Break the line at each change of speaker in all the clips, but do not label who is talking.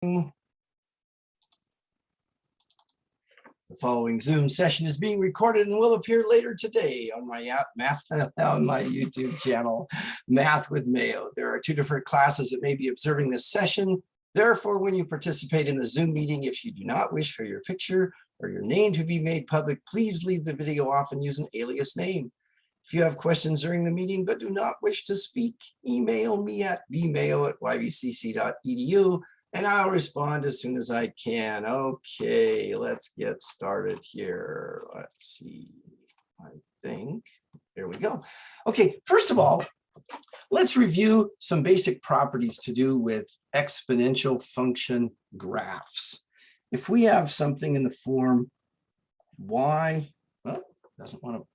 The following Zoom session is being recorded and will appear later today on my YouTube channel, Math with Mayo. There are two different classes that may be observing this session. Therefore, when you participate in a Zoom meeting, if you do not wish for your picture or your name to be made public, please leave the video off and use an alias name. If you have questions during the meeting but do not wish to speak, email me at bmayo@ybcc.edu. and I'll respond as soon as I can. Okay, let's get started here. Let's see, I think, there we go. Okay, first of all, let's review some basic properties to do with exponential function graphs. If we have something in the form y, well, doesn't want to,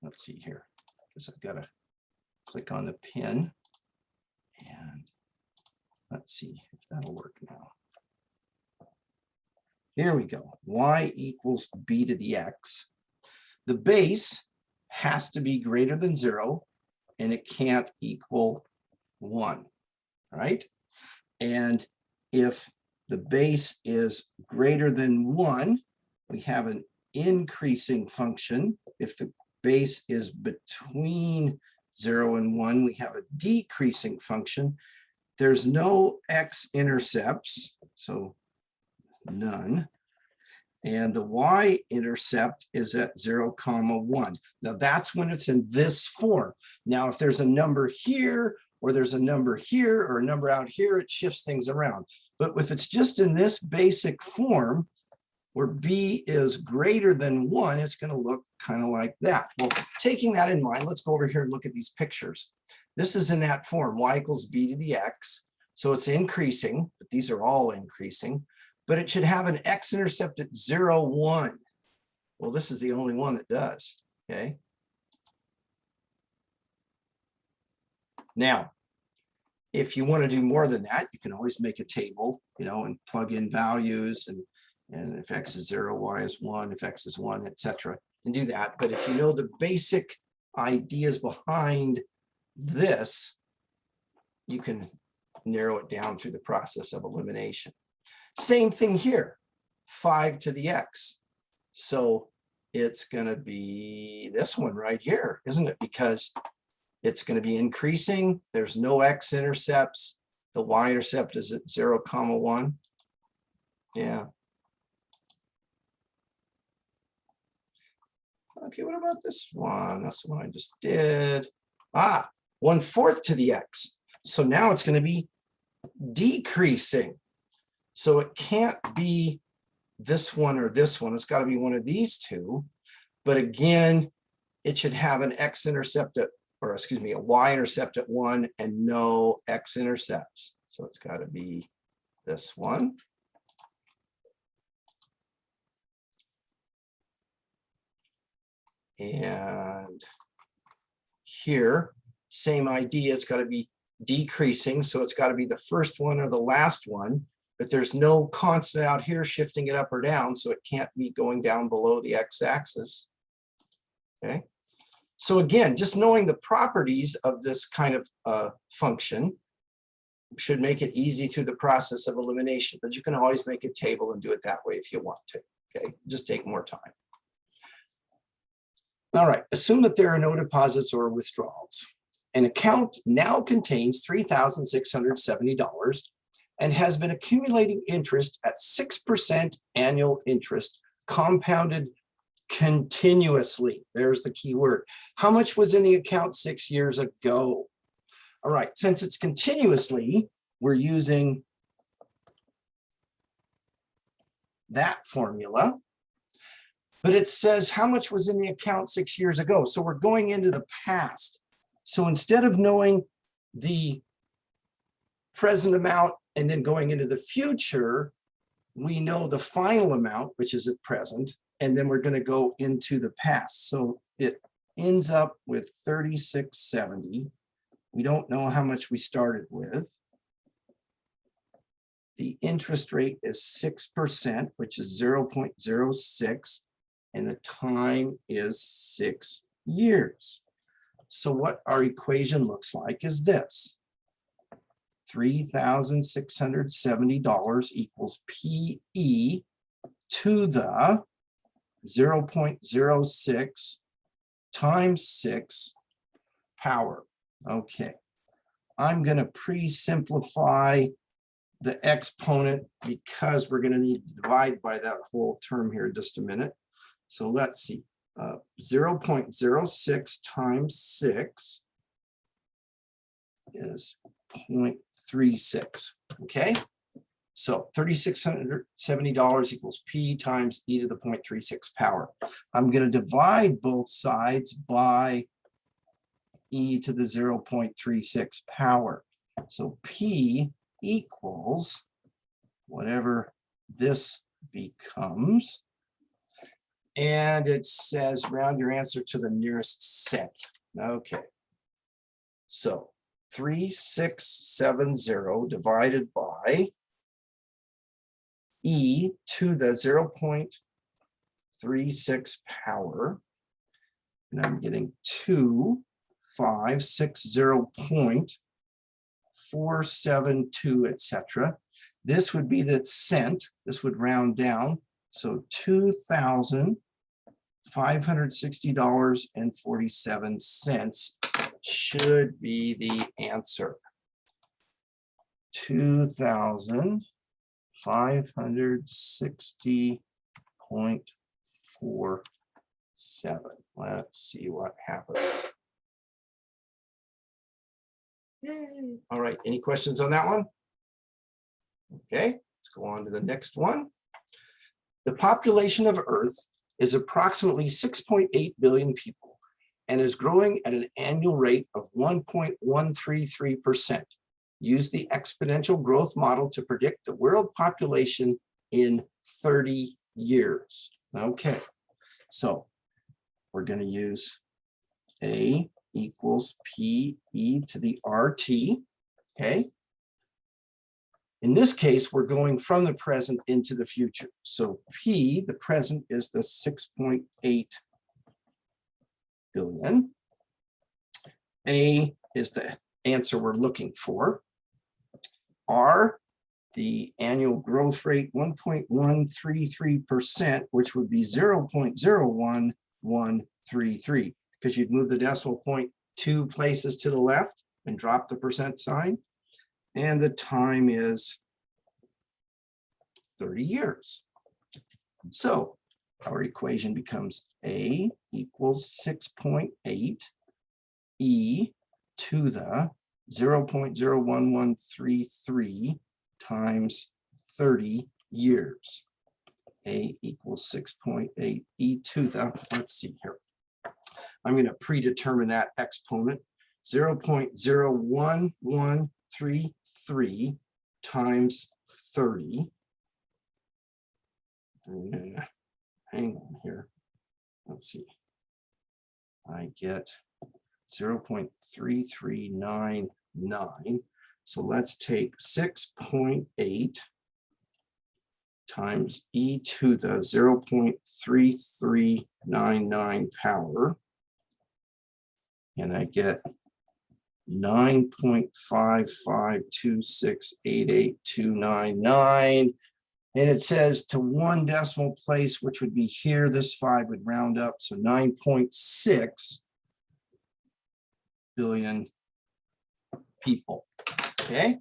let's see here. I guess I've got to click on the pin and let's see if that'll work now. Here we go. Y equals b to the x. The base has to be greater than 0, and it can't equal 1, right? And if the base is greater than 1, we have an increasing function. If the base is between 0 and 1, we have a decreasing function. There's no x-intercepts, so none. And the y-intercept is at 0, 1. Now that's when it's in this form. Now, if there's a number here, or there's a number here, or a number out here, it shifts things around. But if it's just in this basic form, where b is greater than 1, it's going to look kind of like that. Well, taking that in mind, let's go over here and look at these pictures. This is in that form, y equals b to the x. So it's increasing, but these are all increasing. But it should have an x-intercept at 0, 1. Well, this is the only one that does, okay? Now, if you want to do more than that, you can always make a table, and plug in values, and if x is 0, y is 1, if x is 1, etc., and do that. But if you know the basic ideas behind this, you can narrow it down through the process of elimination. Same thing here, 5 to the x. So it's going to be this one right here, isn't it? Because it's going to be increasing. There's no x-intercepts. The y-intercept is at 0, 1. Yeah. Okay, what about this one? That's the one I just did. 1/4 to the x. So now it's going to be decreasing. So it can't be this one or this one. It's got to be one of these two. But again, it should have an x-intercept at, or excuse me, a y-intercept at 1 and no x-intercepts. So it's got to be this one. And here, same idea, it's got to be decreasing, so it's got to be the first one or the last one, but there's no constant out here shifting it up or down, so it can't be going down below the x-axis. Okay, so again, just knowing the properties of this kind of function should make it easy through the process of elimination, but you can always make a table and do it that way if you want to. Okay, just take more time. All right, assume that there are no deposits or withdrawals. An account now contains $3,670 and has been accumulating interest at 6% annual interest, compounded continuously. There's the key word. How much was in the account 6 years ago? All right, since it's continuously, we're using that formula. But it says how much was in the account 6 years ago. So we're going into the past. So instead of knowing the present amount and then going into the future, we know the final amount, which is at present, and then we're going to go into the past. So it ends up with 3670. We don't know how much we started with. The interest rate is 6%, which is 0.06. And the time is 6 years. So what our equation looks like is this. $3,670 equals PE to the 0.06 times 6 power. Okay, I'm going to pre-simplify the exponent because we're going to need to divide by that whole term here in just a minute. So let's see, 0.06 times 6 is 0.36, okay? So $3,670 equals P times e to the 0.36 power. I'm going to divide both sides by e to the 0.36 power. So P equals whatever this becomes. And it says round your answer to the nearest cent. Okay. So 3670 divided by e to the 0.36 power. And I'm getting 2560.472, etc. This would be the cent. This would round down. So $2,560.47 should be the answer. 2,560.47. Let's see what happens. Yay. All right, any questions on that one? Okay, let's go on to the next one. The population of Earth is approximately 6.8 billion people and is growing at an annual rate of 1.133%. Use the exponential growth model to predict the world population in 30 years. Okay, so we're going to use A equals P e to the RT, okay? In this case, we're going from the present into the future. So P, the present, is the 6.8 billion. A is the answer we're looking for. R, the annual growth rate, 1.133%, which would be 0.01133, because you'd move the decimal point 2 places to the left and drop the percent sign. And the time is 30 years. So our equation becomes A equals 6.8 e to the 0.01133 times 30 years. A equals 6.8 e to the, let's see here. I'm going to predetermine that exponent, 0.01133 times 30. Hang on here. Let's see. I get 0.3399. So let's take 6.8 times e to the 0.3399 power. And I get 9.552688299. And it says to one decimal place, which would be here, this 5 would round up. So 9.6 billion people. Okay.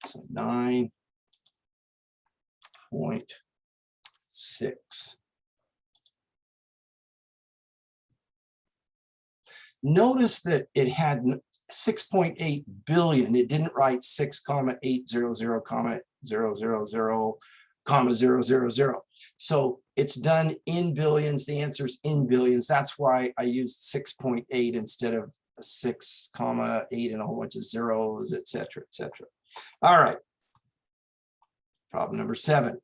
So 9.6. Notice that it had 6.8 billion. It didn't write 6,800,000,000,000. So it's done in billions. The answer is in billions. That's why I used 6.8 instead of 6,8 and a whole bunch of zeros, etc., etc. All right. Problem number 7.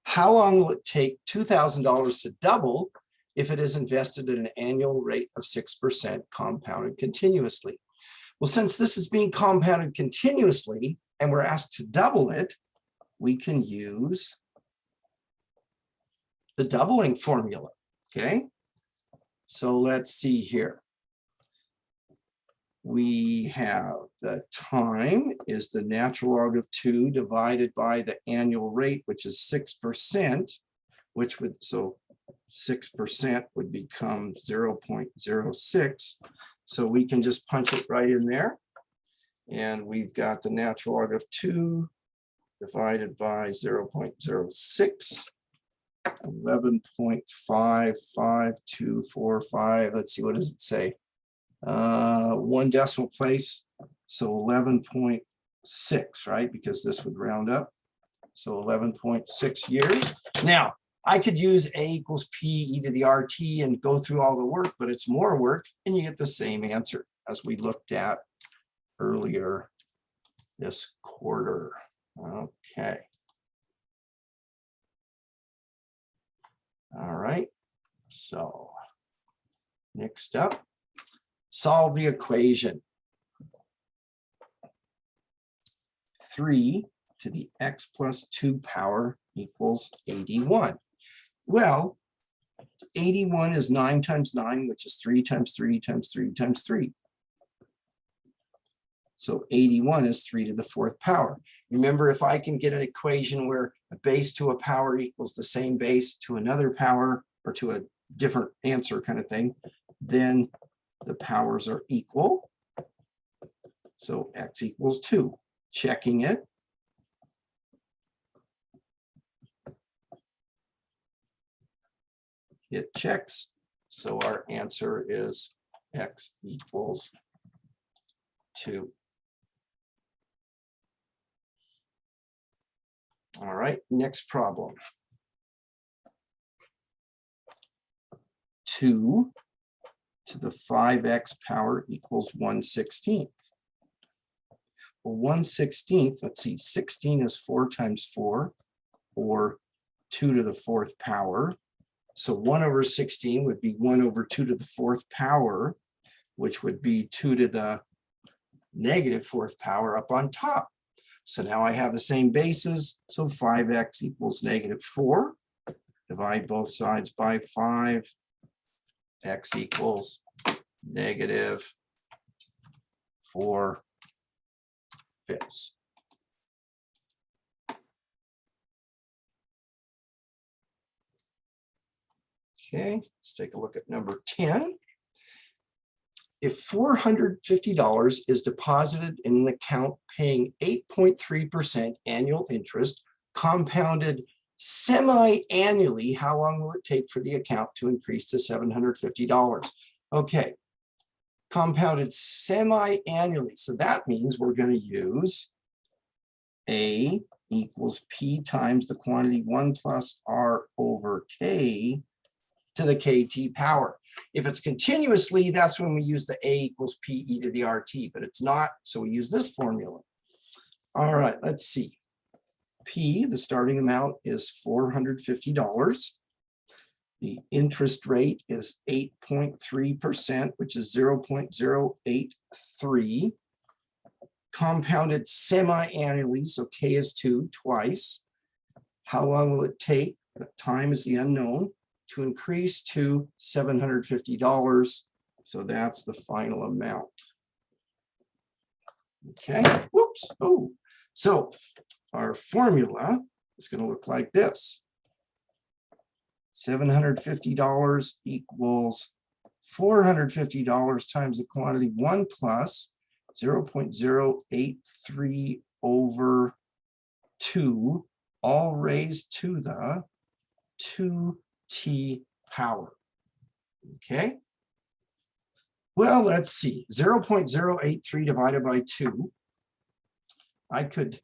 How long will it take $2,000 to double if it is invested at an annual rate of 6% compounded continuously? Well, since this is being compounded continuously and we're asked to double it, we can use the doubling formula, okay? So let's see here. we have the time is the natural log of 2 divided by the annual rate, which is 6%, which would, so 6% would become 0.06. So we can just punch it right in there. And we've got the natural log of 2 divided by 0.06, 11.55245. Let's see, what does it say? 1 decimal place, so 11.6, right? Because this would round up. So 11.6 years. Now, I could use A equals P e to the RT and go through all the work, but it's more work and you get the same answer as we looked at earlier this quarter. Okay. All right. So next up, solve the equation. 3 to the x plus 2 power equals 81. Well, 81 is 9 times 9, which is 3 times 3 times 3 times 3. So 81 is 3 to the 4th power. Remember, if I can get an equation where a base to a power equals the same base to another power or to a different answer kind of thing, then the powers are equal. So x equals 2. Checking it. It checks. So our answer is x equals 2. All right, next problem. 2 to the 5x power equals 1/16. Well, 1/16, let's see, 16 is 4 times 4, or 2 to the 4th power. So 1/16 would be 1/2 to the 4th power, which would be 2 to the negative 4th power up on top. So now I have the same bases. So 5x equals -4. Divide both sides by 5. X equals -4/5. Okay, let's take a look at number 10. If $450 is deposited in an account paying 8.3% annual interest, compounded semi-annually, how long will it take for the account to increase to $750? Okay, compounded semi-annually. So that means we're going to use A equals P times the quantity 1 plus R over K to the KT power. If it's continuously, that's when we use the A equals P e to the RT, but it's not, so we use this formula. All right, let's see. P, the starting amount, is $450. The interest rate is 8.3%, which is 0.083. Compounded semi-annually, so K is 2, twice. How long will it take? The time is the unknown, to increase to $750. So that's the final amount. Okay, whoops, oh. So our formula is going to look like this. $750 equals $450 times the quantity 1 plus 0.083 over 2, all raised to the 2t power. Okay. Well, let's see. 0.083 divided by 2. I could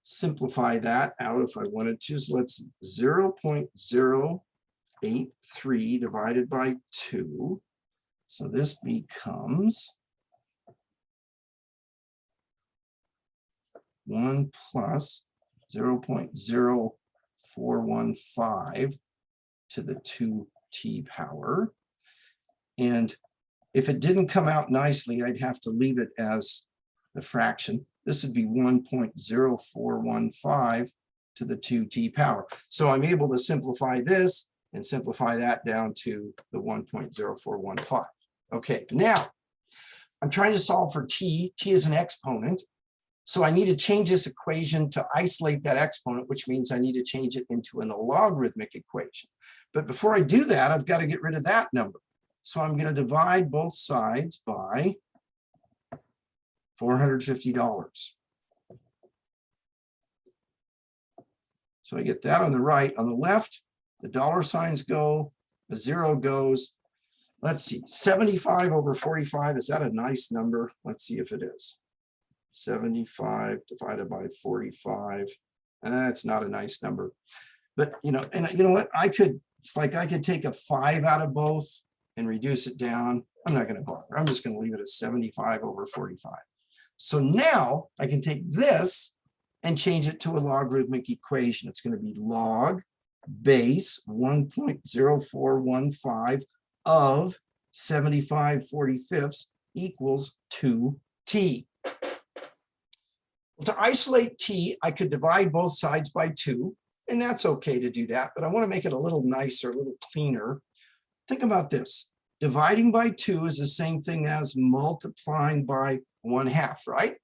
simplify that out if I wanted to. So let's 0.083 divided by 2. So this becomes 1 plus 0.0415 to the 2t power. And if it didn't come out nicely, I'd have to leave it as the fraction. This would be 1.0415 to the 2t power. So I'm able to simplify this and simplify that down to the 1.0415. Okay, now I'm trying to solve for t. T is an exponent. So I need to change this equation to isolate that exponent, which means I need to change it into a logarithmic equation. But before I do that, I've got to get rid of that number. So I'm going to divide both sides by $450. So I get that on the right. On the left, the dollar signs go, the zero goes. Let's see, 75 over 45, is that a nice number? Let's see if it is. 75 divided by 45. That's not a nice number. But you know, and you know what? It's like I could take a 5 out of both and reduce it down. I'm not going to bother. I'm just going to leave it at 75 over 45. So now I can take this and change it to a logarithmic equation. It's going to be log base 1.0415 of 75/45 equals 2t. To isolate t, I could divide both sides by 2, and that's okay to do that, but I want to make it a little nicer, a little cleaner. Think about this. Dividing by 2 is the same thing as multiplying by 1/2, right?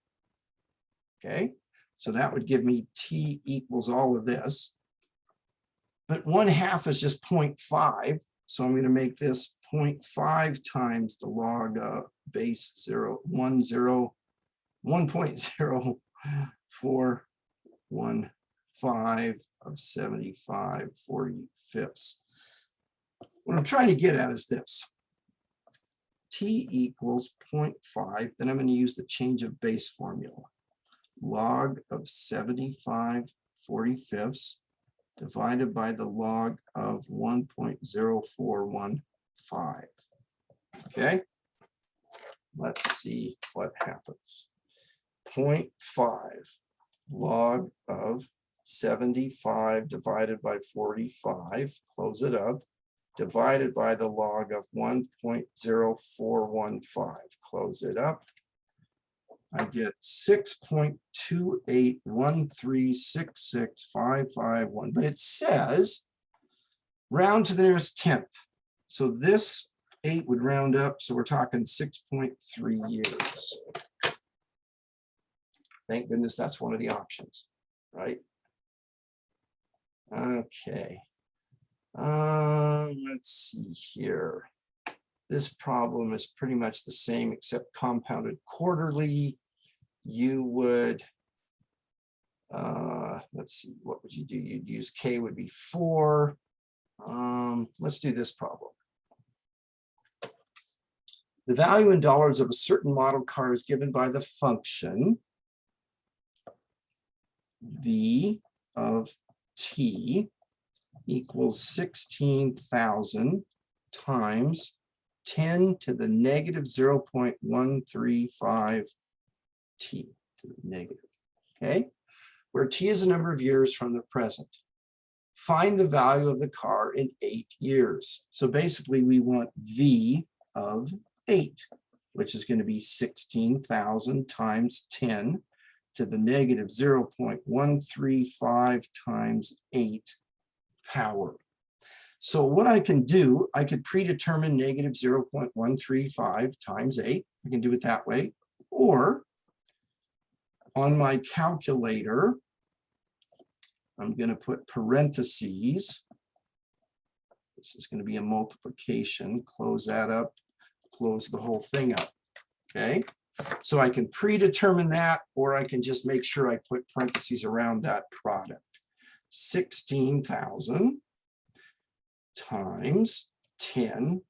Okay, so that would give me t equals all of this. But 1/2 is just 0.5, so I'm going to make this 0.5 times the log base 1.0415 of 75/45. What I'm trying to get at is this. T equals 0.5, then I'm going to use the change of base formula. Log of 75/45 divided by the log of 1.0415. Okay, let's see what happens. 0.5 log of 75 divided by 45, close it up, divided by the log of 1.0415, close it up. I get 6.2813665551, but it says round to the nearest tenth. So this 8 would round up, so we're talking 6.3 years. Thank goodness that's one of the options, right? Okay. Let's see here. This problem is pretty much the same except compounded quarterly. You would, let's see, what would you do? You'd use K would be 4. Let's do this problem. The value in dollars of a certain model car is given by the function V of t equals 16,000 times 10 to the negative 0.135 t to the negative, okay? Where t is the number of years from the present. Find the value of the car in 8 years. So basically we want V of 8, which is going to be 16,000 times 10 to the negative 0.135 times 8 power. So what I can do, I could predetermine negative 0.135 times 8. I can do it that way. Or on my calculator, I'm going to put parentheses. This is going to be a multiplication. Close that up. Close the whole thing up. Okay. So I can predetermine that, or I can just make sure I put parentheses around that product. 16,000 times 10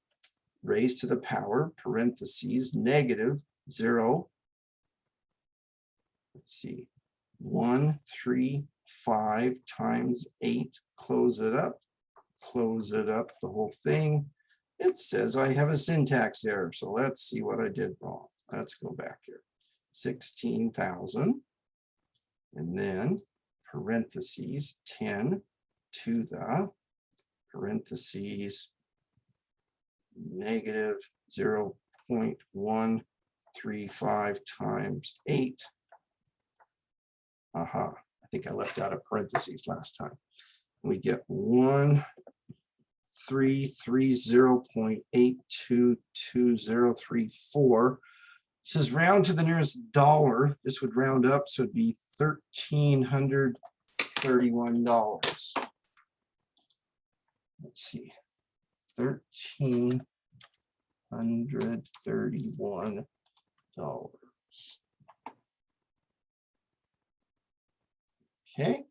raised to the power, parentheses, negative 0. Let's see, 135 times 8, close it up, the whole thing. It says I have a syntax error, so let's see what I did wrong. Let's go back here. 16,000, and then parentheses 10 to the parentheses negative 0.135 times 8. Aha, I think I left out a parentheses last time. We get 1330.822034. says round to the nearest dollar. This would round up, so it'd be $1,331. Let's see, $1,331. Okay.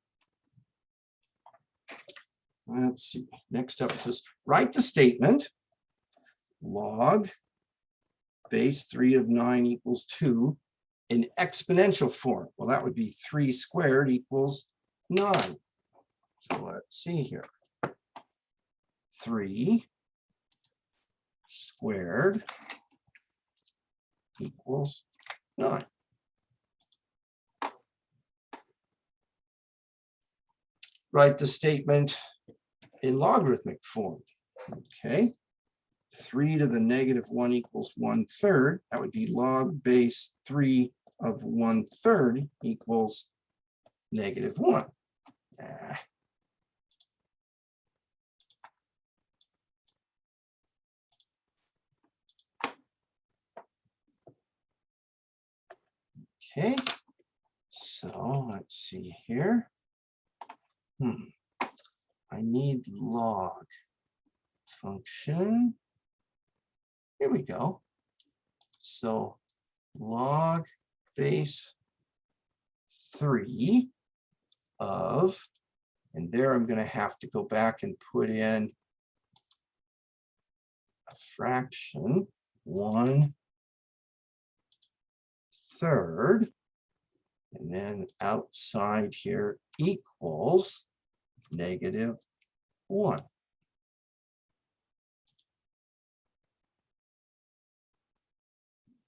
Let's see. Next up, it says write the statement log base 3 of 9 equals 2 in exponential form. Well, that would be 3 squared equals 9. So let's see here. 3 squared equals 9. Write the statement in logarithmic form. Okay. 3 to the negative 1 equals 1/3. That would be log base 3 of 1/3 equals negative 1. Okay, so let's see here. I need log function. Here we go. So log base 3 of, and there I'm going to have to go back and put in a fraction, 1/3, and then outside here equals negative 1.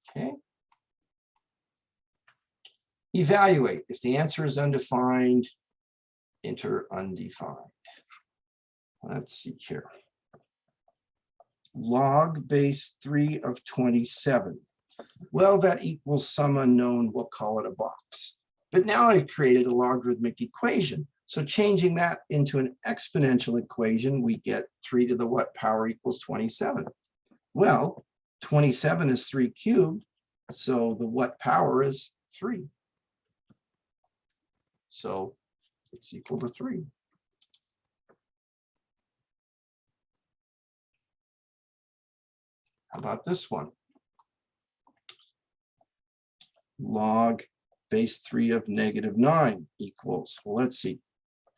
Okay. Evaluate. If the answer is undefined, enter undefined. Let's see here. Log base 3 of 27. Well, that equals some unknown. We'll call it a box. But now I've created a logarithmic equation. So changing that into an exponential equation, we get 3 to the what power equals 27. Well, 27 is 3 cubed, so the what power is 3. So it's equal to 3. How about this one? Log base 3 of negative 9 equals, well, let's see,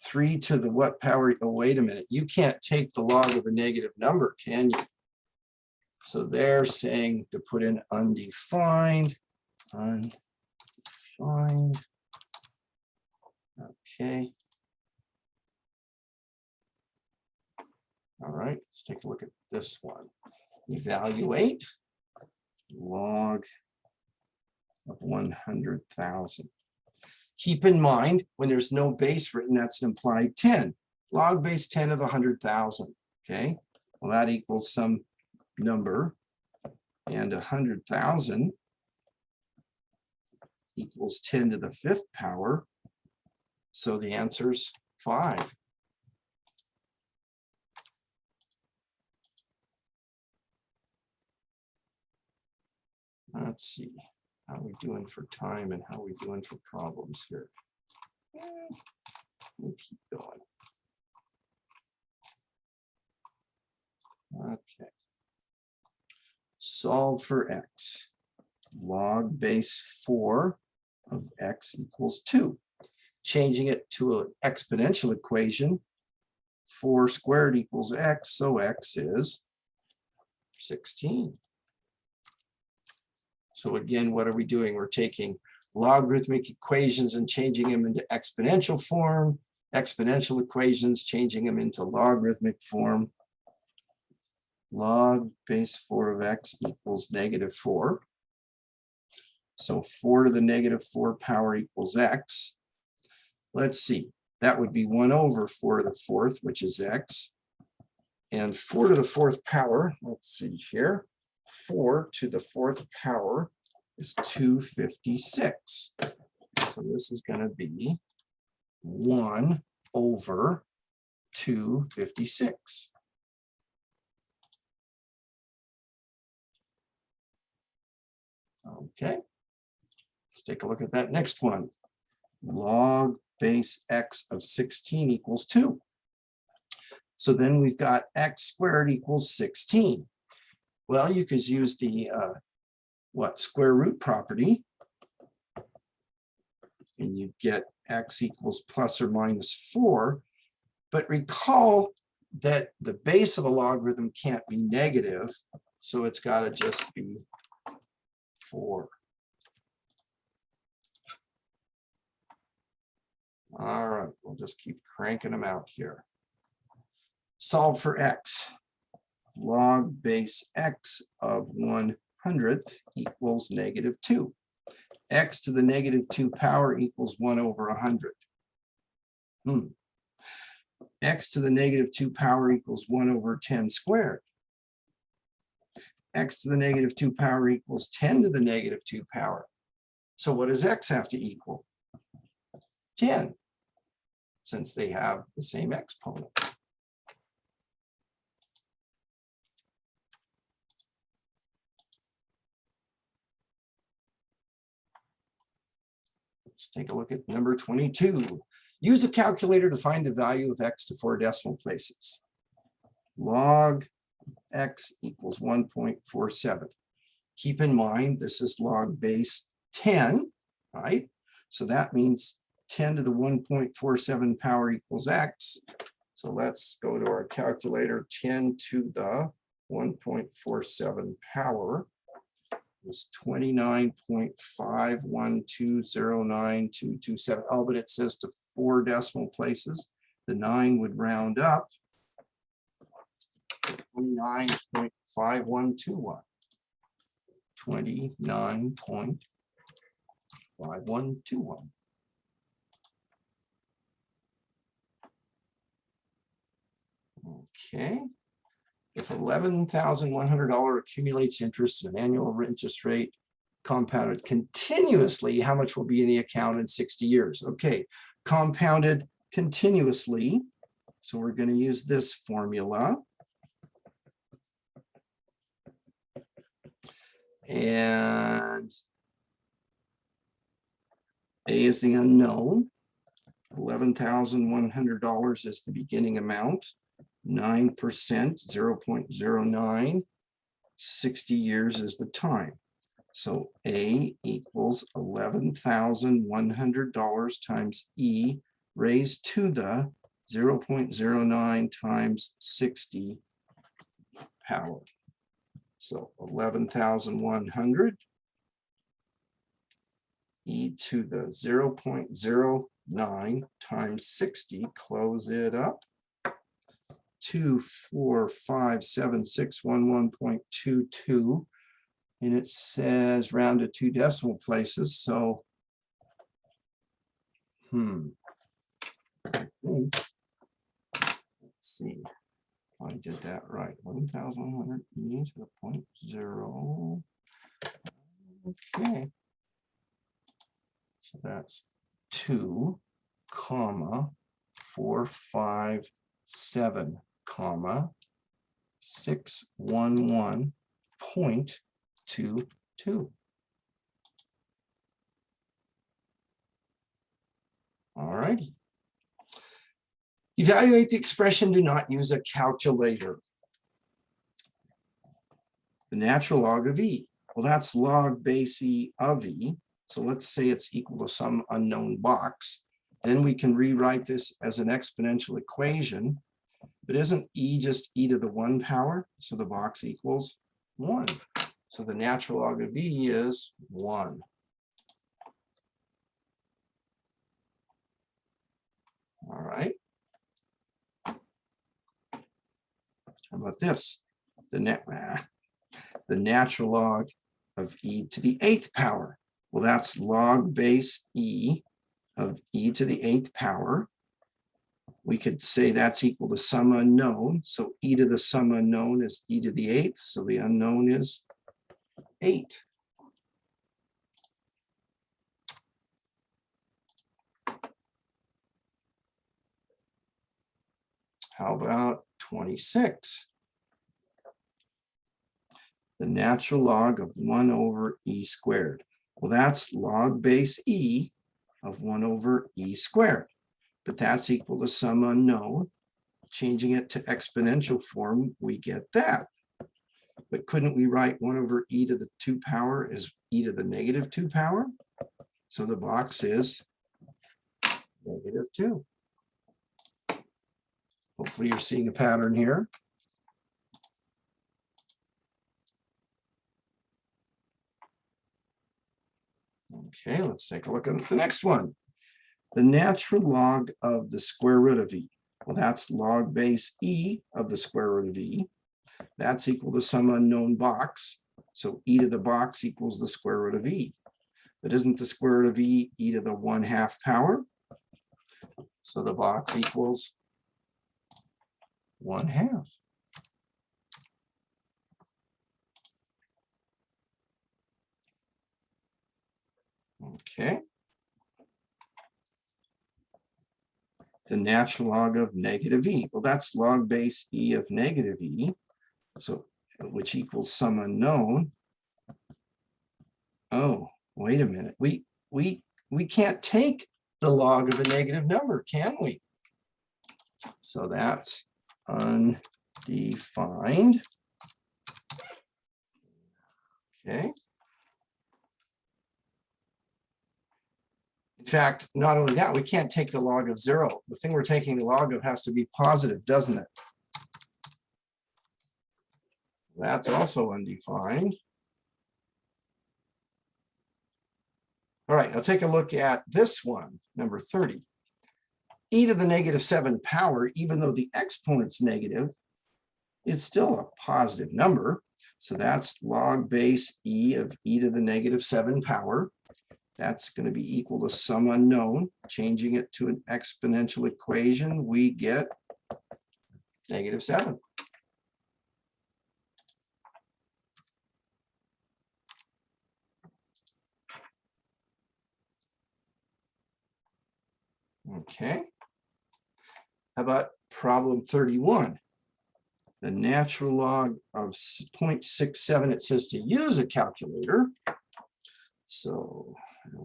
3 to the what power? Oh, wait a minute. You can't take the log of a negative number, can you? So they're saying to put in undefined. Undefined. Okay. All right, let's take a look at this one. Evaluate log of 100,000. Keep in mind, when there's no base written, that's an implied 10. Log base 10 of 100,000. Okay, well, that equals some number, and 100,000 equals 10 to the 5th power. So the answer's 5. Let's see how we doing for time and how we doing for problems here. We'll keep going. Okay. Solve for x. Log base 4 of x equals 2. Changing it to an exponential equation, 4 squared equals x, so x is 16. So again, what are we doing? We're taking logarithmic equations and changing them into exponential form, exponential equations, changing them into logarithmic form. Log base 4 of x equals negative 4. So 4 to the negative 4 power equals x. Let's see, that would be 1 over 4 to the 4th, which is x. And 4 to the 4th power, let's see here, 4 to the 4th power is 256. So this is going to be 1 over 256. Okay, let's take a look at that next one. Log base x of 16 equals 2. So then we've got x squared equals 16. Well, you could use the square root property, and you get x equals plus or minus 4. But recall that the base of a logarithm can't be negative, so it's got to just be 4. All right, we'll just keep cranking them out here. Solve for x. Log base x of 1/100th equals -2. X to the -2 power equals 1/100. X to the -2 power equals 1/10 squared. X to the -2 power equals 10 to the -2 power. So what does x have to equal? 10, since they have the same exponent. Let's take a look at number 22. Use a calculator to find the value of x to 4 decimal places. Log x equals 1.47. Keep in mind, this is log base 10, right? So that means 10 to the 1.47 power equals x. So let's go to our calculator. 10 to the 1.47 power is 29.512092227. Oh, but it says to 4 decimal places. The 9 would round up. 29.5121. 29.5121. Okay. If $11,100 accumulates interest in an annual interest rate compounded continuously, how much will be in the account in 60 years? Okay, compounded continuously. So we're going to use this formula. And A is the unknown. $11,100 is the beginning amount. 9%, 0.09. 60 years is the time. So A equals $11,100 times E raised to the 0.09 times 60 power. So 11,100 e to the 0.09 times 60, close it up. 2457611.22, and it says round to 2 decimal places. So let's see if I did that right. 11,100 e to the 0.0. Okay, so that's 2, 457, 611.22. All righty. Evaluate the expression. Do not use a calculator. The natural log of E. Well, that's log base E of E. So let's say it's equal to some unknown box. Then we can rewrite this as an exponential equation. But isn't E just e to the 1 power? So the box equals 1. So the natural log of E is 1. All right. How about this? The natural log of e to the 8th power. Well, that's log base e of e to the 8th power. We could say that's equal to some unknown. So e to the some unknown is e to the 8th. So the unknown is 8. How about 26? the natural log of 1 over e squared. Well, that's log base e of 1 over e squared, but that's equal to some unknown. Changing it to exponential form, we get that. But couldn't we write 1 over e to the 2 power as e to the negative 2 power? So the box is -2. Hopefully you're seeing a pattern here. Okay, let's take a look at the next one. The natural log of the square root of e. Well, that's log base e of the square root of e. That's equal to some unknown box. So e to the box equals the square root of e. But isn't the square root of e e to the 1/2 power? So the box equals 1/2. Okay. The natural log of negative e. Well, that's log base e of negative e. So which equals some unknown. Oh, wait a minute. We can't take the log of a negative number, can we? So that's undefined. Okay. In fact, not only that, we can't take the log of 0. The thing we're taking the log of has to be positive, doesn't it? That's also undefined. All right, now take a look at this one, number 30. E to the -7 power, even though the exponent's negative, it's still a positive number. So that's log base e of e to the -7 power. That's going to be equal to some unknown. Changing it to an exponential equation, we get -7. Okay. How about problem 31? The natural log of 0.67, it says to use a calculator. So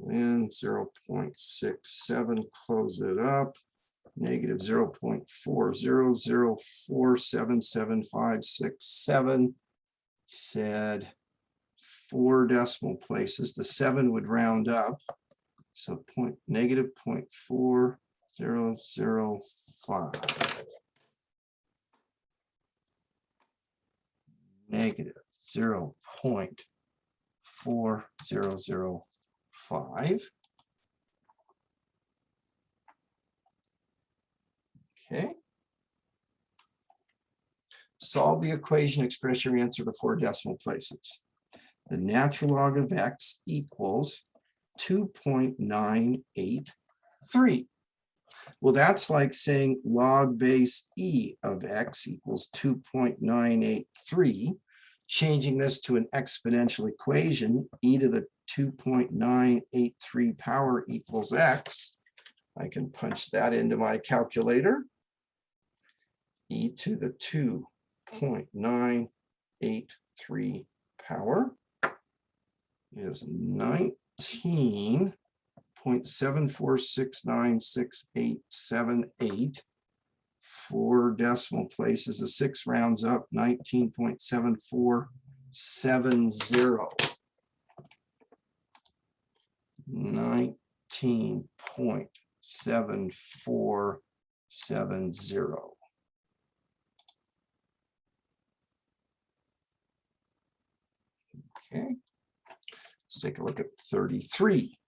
in 0.67, close it up, -0.40047757 said 4 decimal places. The 7 would round up. So -0.4005. -0.4005. Okay. Solve the equation, express your answer to 4 decimal places. The natural log of x equals 2.983. Well, that's like saying log base e of x equals 2.983. Changing this to an exponential equation, e to the 2.983 power equals x. I can punch that into my calculator. E to the 2.983 power is 19.74696878. 4 decimal places. The 6 rounds up, 19.7470. 19.7470. Okay, let's take a look at 33.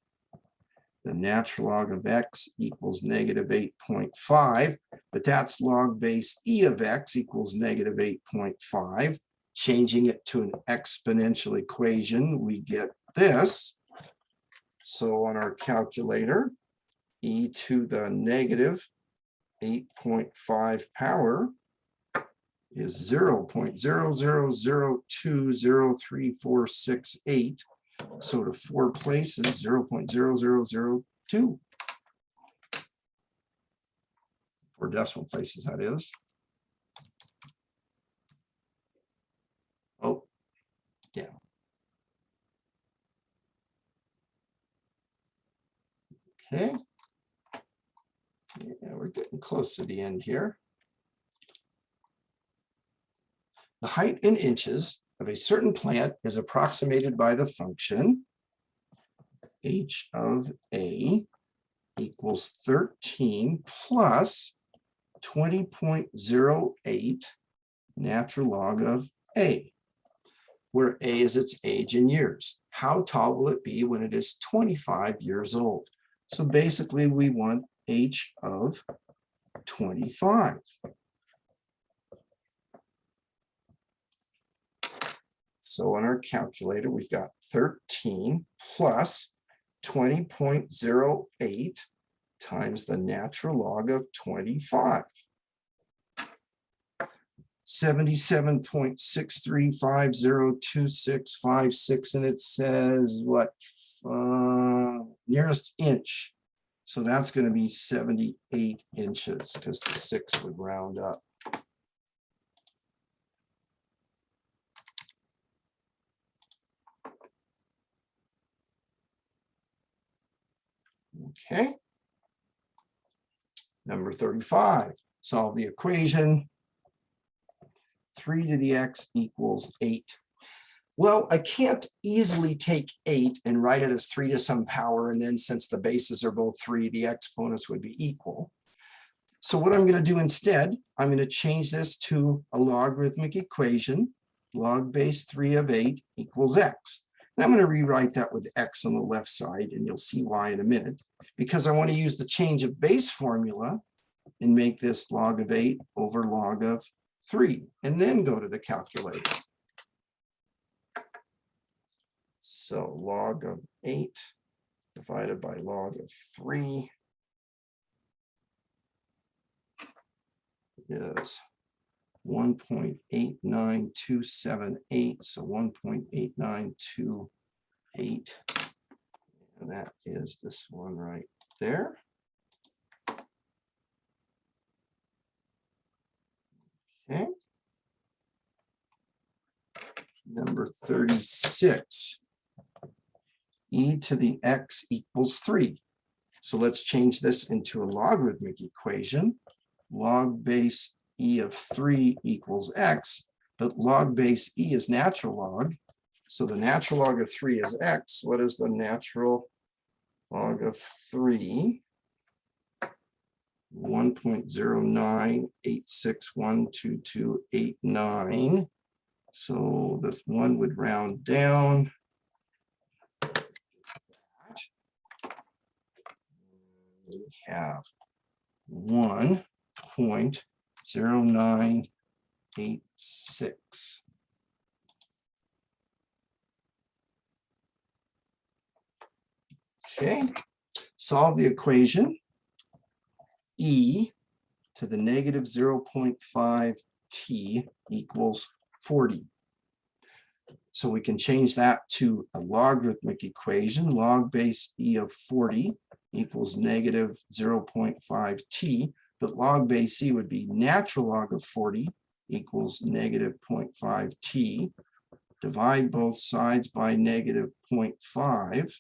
The natural log of x equals -8.5, but that's log base e of x equals -8.5. Changing it to an exponential equation, we get this. So on our calculator, e to the -8.5 power is 0.00020348. So to 4 places, 0.0002. 4 decimal places, that is. Oh, Okay. Yeah, we're getting close to the end here. The height in inches of a certain plant is approximated by the function h of a equals 13 plus 20.08 natural log of a, where a is its age in years. How tall will it be when it is 25 years old? So basically we want h of 25. So on our calculator, we've got 13 plus 20.08 times the natural log of 25. 77.63502656, and it says what? Nearest inch. So that's going to be 78 inches because the 6 would round up. Okay. Number 35, solve the equation. 3 to the x equals 8. Well, I can't easily take 8 and write it as 3 to some power, and then since the bases are both 3, the exponents would be equal. So what I'm going to do instead, I'm going to change this to a logarithmic equation. Log base 3 of 8 equals x. And I'm going to rewrite that with x on the left side, and you'll see why in a minute, because I want to use the change of base formula and make this log of 8 over log of 3, and then go to the calculator. So log of 8 divided by log of 3 is 1.89278, so 1.8928, and that is this one right there. Okay. Number 36, e to the x equals 3. So let's change this into a logarithmic equation. Log base e of 3 equals x, but log base e is natural log. So the natural log of 3 is x. What is the natural log of 3? 1.098612289. So this one would round down. We have 1.0986. Okay, solve the equation. E to the negative 0.5 t equals 40. So we can change that to a logarithmic equation. Log base e of 40 equals negative 0.5 t, but log base e would be natural log of 40 equals negative 0.5 t. Divide both sides by negative 0.5.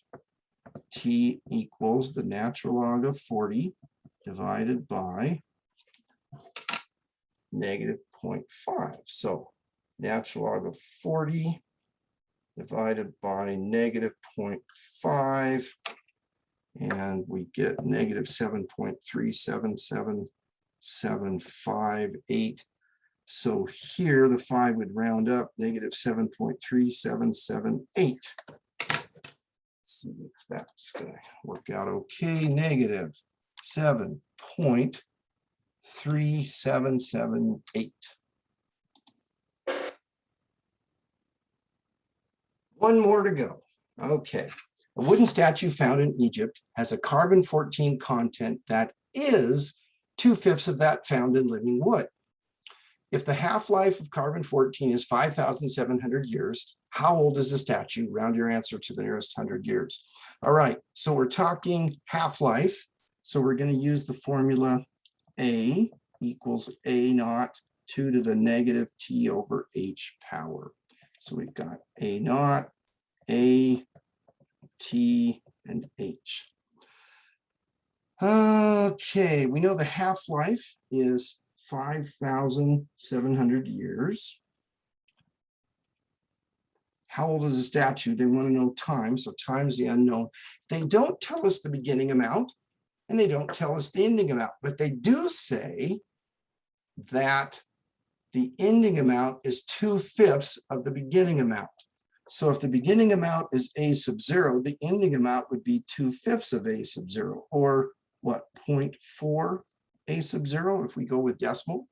T equals the natural log of 40 divided by negative 0.5. So natural log of 40 divided by negative 0.5, and we get negative 7.377758. So here the 5 would round up, negative 7.3778. See if that's going to work out okay. Negative 7.3778. One more to go. Okay. A wooden statue found in Egypt has a carbon-14 content that is 2/5 of that found in living wood. If the half-life of carbon-14 is 5,700 years, how old is the statue? Round your answer to the nearest 100 years. All right, so we're talking half-life. So we're going to use the formula A equals A naught 2 to the negative T over H power. So we've got A naught, A, T, and H. Okay, we know the half-life is 5,700 years. How old is the statue? They want to know time, so time is the unknown. They don't tell us the beginning amount, and they don't tell us the ending amount, but they do say that the ending amount is 2/5 of the beginning amount. So if the beginning amount is a sub 0, the ending amount would be 2/5 of a sub 0, or what, 0.4 a sub 0 if we go with decimal.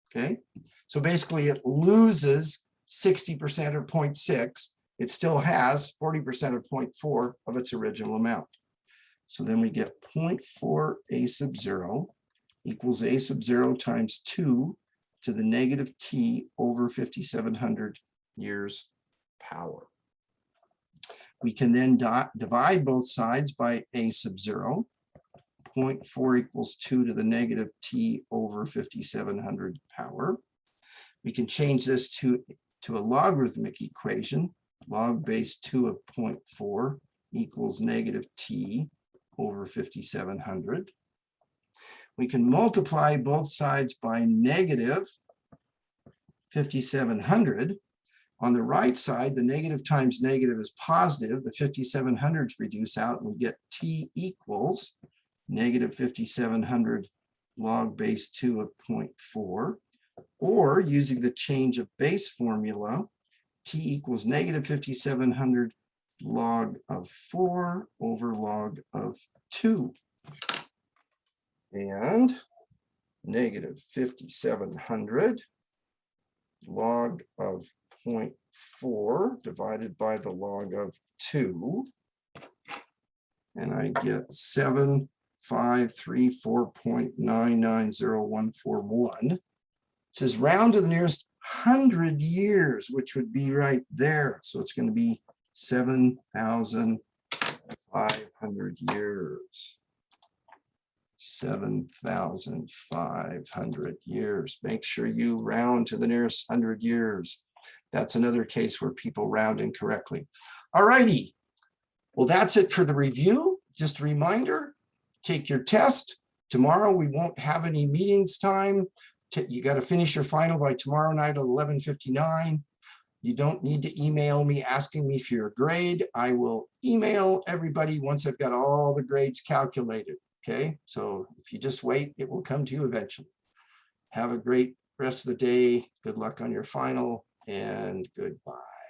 Okay, so basically it loses 60% or 0.6. It still has 40% or 0.4 of its original amount. So then we get 0.4 a sub 0 equals a sub 0 times 2 to the negative t over 5,700 years power. We can then divide both sides by a sub 0. 0.4 equals 2 to the negative t over 5,700 power. We can change this to a logarithmic equation. Log base 2 of 0.4 equals negative t over 5,700. We can multiply both sides by negative 5,700. On the right side, the negative times negative is positive. The 5,700s reduce out, and we get t equals negative 5,700 log base 2 of 0.4. Or using the change of base formula, t equals negative 5,700 log of 4 over log of 2. And negative 5,700 log of 0.4 divided by the log of 2. And I get 7,534.990141. It says round to the nearest 100 years, which would be right there. So it's going to be 7,500 years. 7,500 years. Make sure you round to the nearest 100 years. That's another case where people round incorrectly. All righty. Well, that's it for the review. Just a reminder, take your test. Tomorrow we won't have any meetings time. You got to finish your final by tomorrow night at 11:59. You don't need to email me asking me for your grade. I will email everybody once I've got all the grades calculated. Okay, so if you just wait, it will come to you eventually. Have a great rest of the day. Good luck on your final, and goodbye.